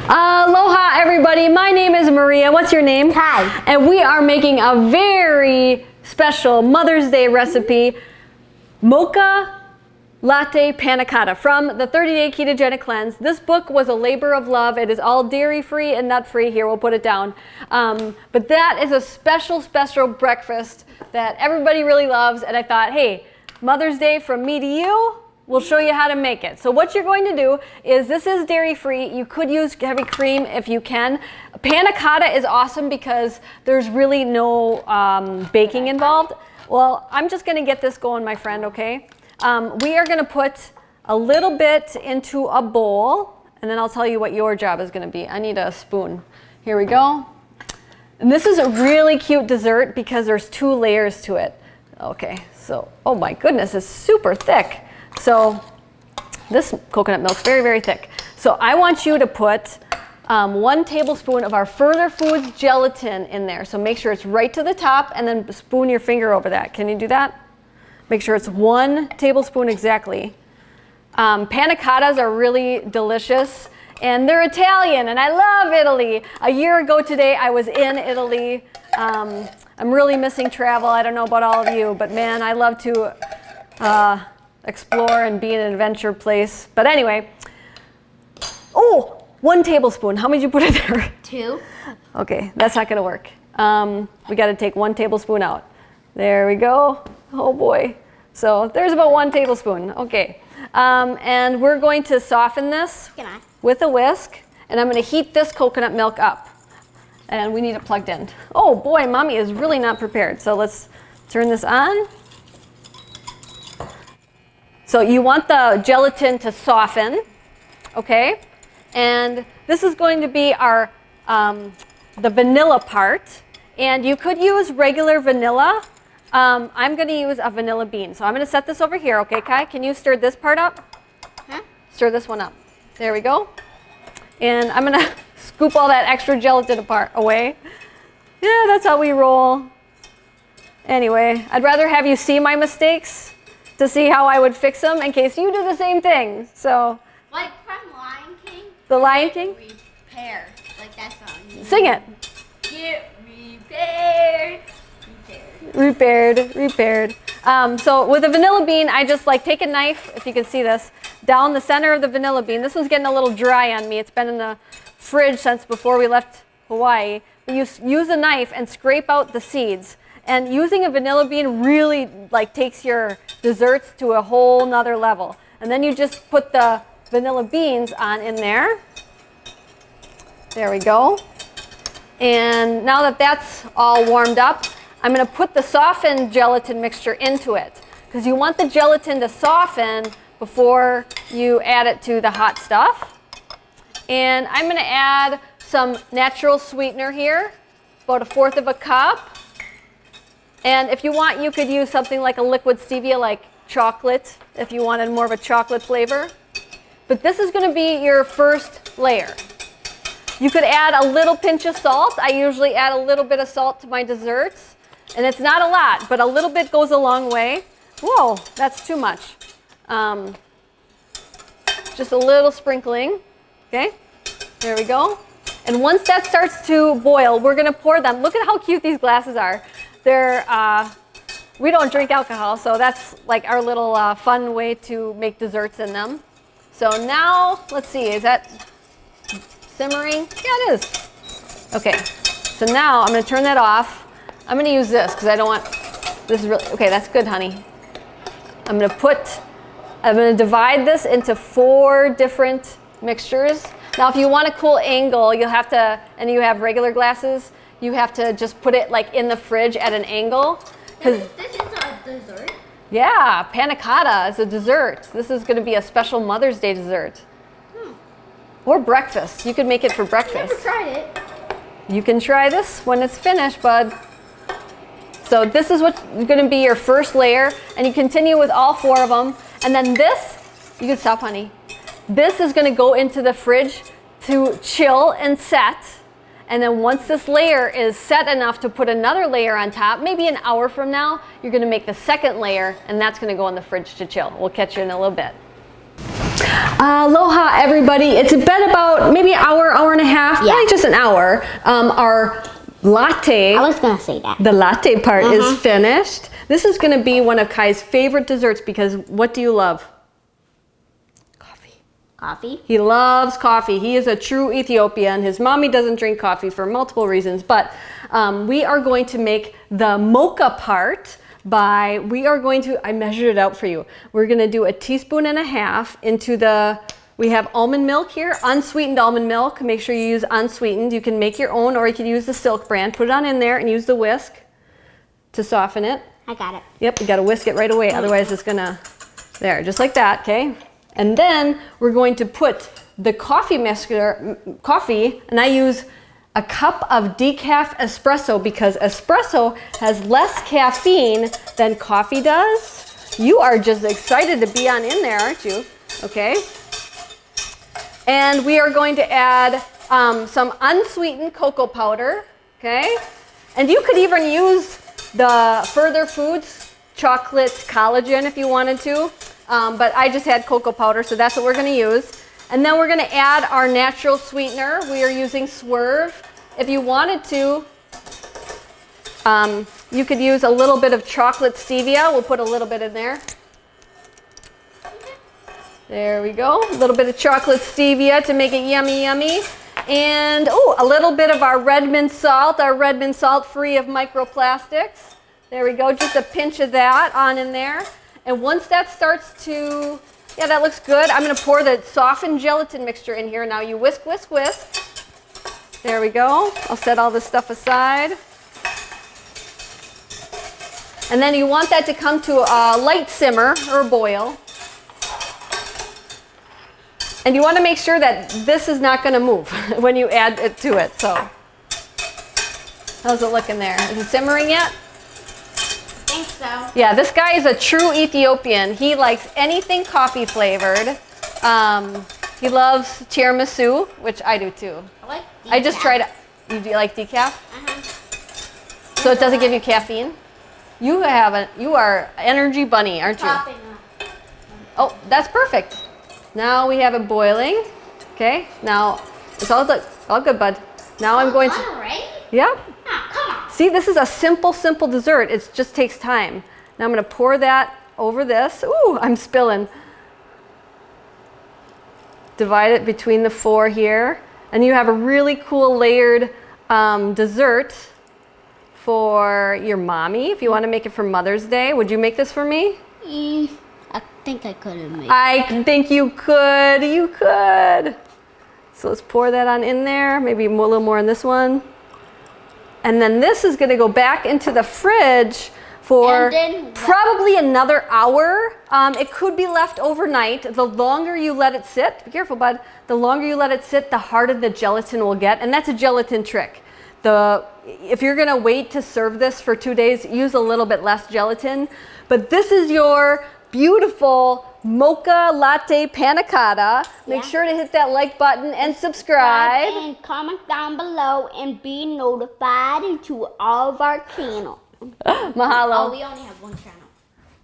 Aloha everybody, my name is Maria. What's your name? Hi. And we are making a very special Mother's Day recipe, Mocha Latte Panna Cotta from the 30-Day Ketogenic Cleanse. This book was a labor of love. It is all dairy-free and nut-free. Here, we'll put it down. But that is a special breakfast that everybody really loves. And I thought, hey, Mother's Day from me to you, we'll show you how to make it. So what you're going to do is, this is dairy-free. You could use heavy cream if you can. Panna Cotta is awesome because there's really no baking involved. Well, I'm just gonna get this going, my friend, okay? We are gonna put a little bit into a bowl, and then I'll tell you what your job is gonna be. I need a spoon. Here we go. And this is a really cute dessert because there's 2 layers to it. Okay, so, oh my goodness, it's super thick. So this coconut milk's very, very thick. So I want you to put 1 tablespoon of our Further Foods gelatin in there. So make sure it's right to the top and then spoon your finger over that. Can you do that? Make sure it's 1 tablespoon exactly. Panna cottas are really delicious and they're Italian and I love Italy. A year ago today I was in Italy. I'm really missing travel. I don't know about all of you, but man, I love to explore and be in an adventure place. But anyway, oh, 1 tablespoon. How many did you put in there? 2. Okay, that's not gonna work. We gotta take 1 tablespoon out. There we go. Oh boy. So there's about 1 tablespoon. Okay. And we're going to soften this with a whisk. And I'm gonna heat this coconut milk up. And we need it plugged in. Oh boy, mommy is really not prepared. So let's turn this on. So you want the gelatin to soften, okay? And this is going to be our the vanilla part. And you could use regular vanilla. I'm going to use a vanilla bean. So I'm going to set this over here, okay, Kai? Can you stir this part up? Huh? Stir this one up. There we go. And I'm going to scoop all that extra gelatin away. Yeah, that's how we roll. Anyway, I'd rather have you see my mistakes to see how I would fix them in case you do the same thing. So, like from Lion King? The Lion King? Repair. Like that song. Sing it. Get repaired. Repaired. So with a vanilla bean, I just take a knife, if you can see this, down the center of the vanilla bean. This one's getting a little dry on me. It's been in the fridge since before we left Hawaii. But you use a knife and scrape out the seeds. And using a vanilla bean really takes your desserts to a whole nother level. And then you just put the vanilla beans on in there. There we go. And now that that's all warmed up, I'm going to put the softened gelatin mixture into it. Because you want the gelatin to soften before you add it to the hot stuff. And I'm going to add some natural sweetener here, about 1/4 cup. And if you want, you could use something like a liquid stevia, like chocolate, if you wanted more of a chocolate flavor. But this is going to be your first layer. You could add a little pinch of salt. I usually add a little bit of salt to my desserts. And it's not a lot, but a little bit goes a long way. Whoa, that's too much. Just a little sprinkling. Okay, there we go. And once that starts to boil, we're going to pour them. Look at how cute these glasses are. They're, we don't drink alcohol, so that's our little fun way to make desserts in them. So now, let's see, is that simmering? Yeah, it is. Okay, so now I'm going to turn that off. I'm going to use this because I don't want, this is really, okay, that's good, honey. I'm going to divide this into 4 different mixtures. Now, if you want a cool angle, you'll have to, and you have regular glasses, you have to just put it in the fridge at an angle. This is a dessert? Yeah, Panna Cotta is a dessert. This is going to be a special Mother's Day dessert. Or breakfast. You could make it for breakfast. I've never tried it. You can try this when it's finished, bud. So this is what's going to be your first layer, and you continue with all 4 of them. And then this, you can stop, honey. This is going to go into the fridge to chill and set. And then once this layer is set enough to put another layer on top, maybe an hour from now, you're going to make the second layer, and that's going to go in the fridge to chill. We'll catch you in a little bit. Aloha, everybody. It's been about maybe an hour, hour and a half, probably just an hour. Our latte, I was gonna say that. the latte part is finished. This is gonna be one of Kai's favorite desserts because what do you love? Coffee. Coffee. He loves coffee. He is a true Ethiopian. His mommy doesn't drink coffee for multiple reasons, but we are going to make the mocha part I measured it out for you. We're gonna do 1.5 teaspoons into we have almond milk here, unsweetened almond milk. Make sure you use unsweetened. You can make your own or you can use the Silk brand. Put it on in there and use the whisk to soften it. I got it. Yep, you gotta whisk it right away, otherwise it's gonna, there, just like that, okay? And then we're going to put the coffee coffee, and I use a cup of decaf espresso because espresso has less caffeine than coffee does. You are just excited to be on in there, aren't you? Okay. And we are going to add some unsweetened cocoa powder, okay? And you could even use the Further Foods chocolate collagen if you wanted to, but I just had cocoa powder, so that's what we're gonna use. And then we're gonna add our natural sweetener. We are using Swerve. If you wanted to, you could use a little bit of chocolate stevia. We'll put a little bit in there. There we go. A little bit of chocolate stevia to make it yummy, yummy. And a little bit of our Redmond salt free of microplastics. There we go, just a pinch of that on in there. And once that starts to, yeah, that looks good. I'm gonna pour the softened gelatin mixture in here. Now you whisk, whisk, whisk. There we go. I'll set all this stuff aside. And then you want that to come to a light simmer or boil. And you want to make sure that this is not going to move when you add it to it. So, how's it looking there? Is it simmering yet? I think so. Yeah, this guy is a true Ethiopian. He likes anything coffee flavored. He loves tiramisu, which I do too. I like decaf. I just tried. Do you like decaf? So it doesn't give you caffeine. You are energy bunny, aren't you? Popping up. Oh, that's perfect. Now we have it boiling. Okay. Now it's all good, bud. Now I'm going to. Already? Yep. Oh, come on. See, this is a simple dessert. It just takes time. Now I'm going to pour that over this. Ooh, I'm spilling. Divide it between the 4 here. And you have a really cool layered dessert for your mommy if you want to make it for Mother's Day. Would you make this for me? I think I could have made I think you could. You could. So let's pour that on in there. Maybe a little more in this one. And then this is going to go back into the fridge for probably another hour. It could be left overnight. The longer you let it sit, be careful, bud. The longer you let it sit, the harder the gelatin will get. And that's a gelatin trick. If you're going to wait to serve this for 2 days, use a little bit less gelatin. But this is your beautiful mocha latte panna cotta. Make sure to hit that like button and subscribe. And comment down below and be notified to all of our channel. Mahalo. Oh, we only have one channel.